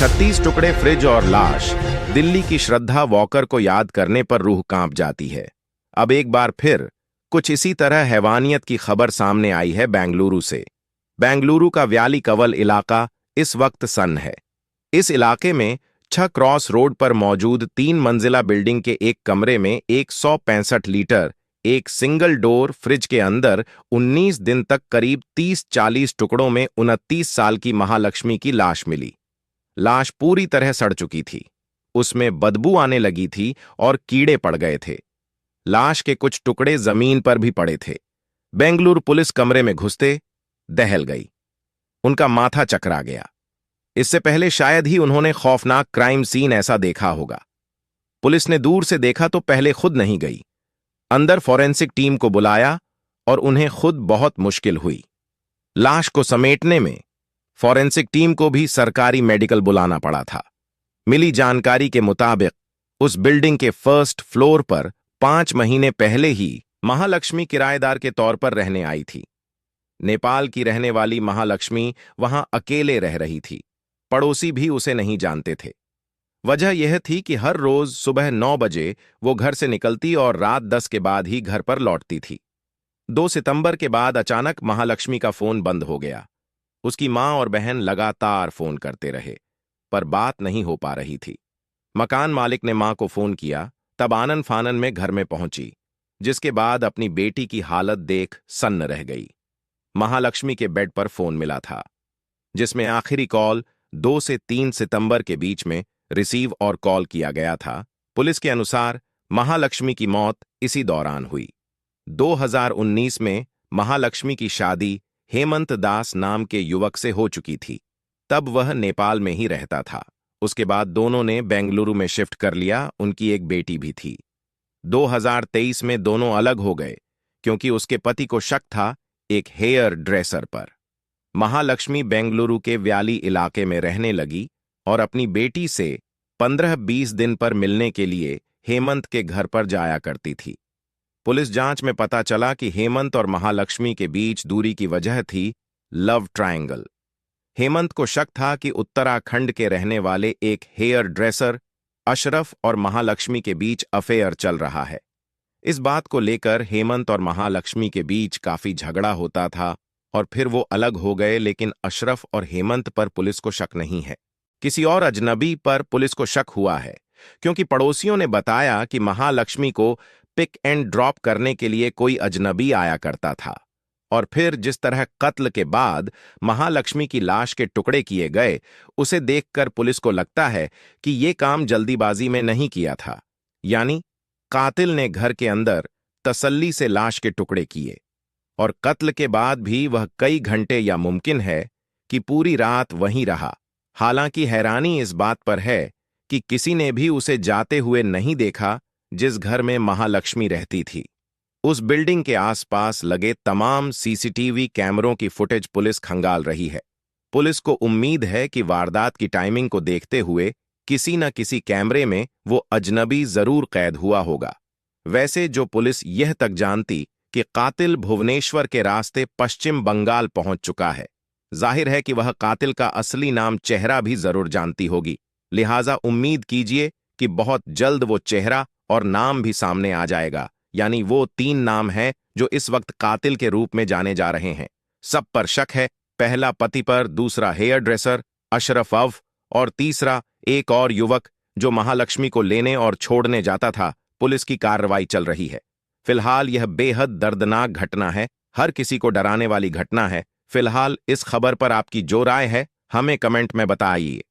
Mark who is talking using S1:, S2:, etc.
S1: 36 टुकड़े फ्रिज और लाश। दिल्ली की श्रद्धा वॉकर को याद करने पर रूह कांप जाती है। अब एक बार फिर कुछ इसी तरह हैवानियत की खबर सामने आई है बेंगलुरु से। बेंगलुरु का व्याली कवल इलाका इस वक्त सन्न है। इस इलाके में 6 क्रॉस रोड पर मौजूद 3 मंजिला बिल्डिंग के एक कमरे में 165 लीटर एक सिंगल डोर फ्रिज के अंदर 19 दिन तक करीब 30-40 टुकड़ों में 29 साल की महालक्ष्मी की लाश मिली। लाश पूरी तरह सड़ चुकी थी, उसमें बदबू आने लगी थी और कीड़े पड़ गए थे। लाश के कुछ टुकड़े जमीन पर भी पड़े थे। बेंगलुरु पुलिस कमरे में घुसते दहल गई। उनका माथा चकरा गया। इससे पहले शायद ही उन्होंने खौफनाक क्राइम सीन ऐसा देखा होगा। पुलिस ने दूर से देखा तो पहले खुद नहीं गई। अंदर फॉरेंसिक टीम को बुलाया और उन्हें खुद बहुत मुश्किल हुई। लाश को समेटने में फॉरेंसिक टीम को भी सरकारी मेडिकल बुलाना पड़ा था। मिली जानकारी के मुताबिक उस बिल्डिंग के फर्स्ट फ्लोर पर 5 महीने पहले ही महालक्ष्मी किराएदार के तौर पर रहने आई थी। नेपाल की रहने वाली महालक्ष्मी वहां अकेले रह रही थी। पड़ोसी भी उसे नहीं जानते थे। वजह यह थी कि हर रोज सुबह 9 बजे वो घर से निकलती और रात 10 के बाद ही घर पर लौटती थी। 2 सितंबर के बाद अचानक महालक्ष्मी का फोन बंद हो गया। उसकी मां और बहन लगातार फोन करते रहे, पर बात नहीं हो पा रही थी। मकान मालिक ने मां को फोन किया, तब आनन फानन में घर में पहुंची, जिसके बाद अपनी बेटी की हालत देख सन्न रह गई। महालक्ष्मी के बेड पर फोन मिला था, जिसमें आखिरी कॉल 2 से 3 सितंबर के बीच में रिसीव और कॉल किया गया था। पुलिस के अनुसार महालक्ष्मी की मौत इसी दौरान हुई। 2019 में महालक्ष्मी की शादी हेमंत दास नाम के युवक से हो चुकी थी। तब वह नेपाल में ही रहता था। उसके बाद दोनों ने बेंगलुरु में शिफ्ट कर लिया। उनकी एक बेटी भी थी। 2023 में दोनों अलग हो गए क्योंकि उसके पति को शक था एक हेयर ड्रेसर पर। महालक्ष्मी बेंगलुरु के व्याली इलाके में रहने लगी और अपनी बेटी से 15-20 दिन पर मिलने के लिए हेमंत के घर पर जाया करती थी। पुलिस जांच में पता चला कि हेमंत और महालक्ष्मी के बीच दूरी की वजह थी लव ट्रायंगल। हेमंत को शक था कि उत्तराखंड के रहने वाले एक हेयर ड्रेसर अशरफ और महालक्ष्मी के बीच अफेयर चल रहा है। इस बात को लेकर हेमंत और महालक्ष्मी के बीच काफी झगड़ा होता था और फिर वो अलग हो गए, लेकिन अशरफ और हेमंत पर पुलिस को शक नहीं है। किसी और अजनबी पर पुलिस को शक हुआ है, क्योंकि पड़ोसियों ने बताया कि महालक्ष्मी को पिक एंड ड्रॉप करने के लिए कोई अजनबी आया करता था। और फिर जिस तरह कत्ल के बाद महालक्ष्मी की लाश के टुकड़े किए गए, उसे देखकर पुलिस को लगता है कि ये काम जल्दीबाजी में नहीं किया था। यानी कातिल ने घर के अंदर तसल्ली से लाश के टुकड़े किए और कत्ल के बाद भी वह कई घंटे या मुमकिन है कि पूरी रात वहीं रहा। हालांकि हैरानी इस बात पर है कि किसी ने भी उसे जाते हुए नहीं देखा जिस घर में महालक्ष्मी रहती थी। उस बिल्डिंग के आसपास लगे तमाम सीसीटीवी कैमरों की फुटेज पुलिस खंगाल रही है। पुलिस को उम्मीद है कि वारदात की टाइमिंग को देखते हुए किसी न किसी कैमरे में वो अजनबी जरूर कैद हुआ होगा। वैसे जो पुलिस यह तक जानती कि कातिल भुवनेश्वर के रास्ते पश्चिम बंगाल पहुंच चुका है, जाहिर है कि वह कातिल का असली नाम चेहरा भी जरूर जानती होगी। लिहाजा उम्मीद कीजिए कि बहुत जल्द वो चेहरा और नाम भी सामने आ जाएगा। यानी वो 3 नाम हैं जो इस वक्त कातिल के रूप में जाने जा रहे हैं। सब पर शक है, पहला पति पर, दूसरा हेयर ड्रेसर अशरफ अव और तीसरा एक और युवक जो महालक्ष्मी को लेने और छोड़ने जाता था। पुलिस की कार्रवाई चल रही है। फिलहाल यह बेहद दर्दनाक घटना है, हर किसी को डराने वाली घटना है। फिलहाल इस खबर पर आपकी जो राय है हमें कमेंट में बताइए।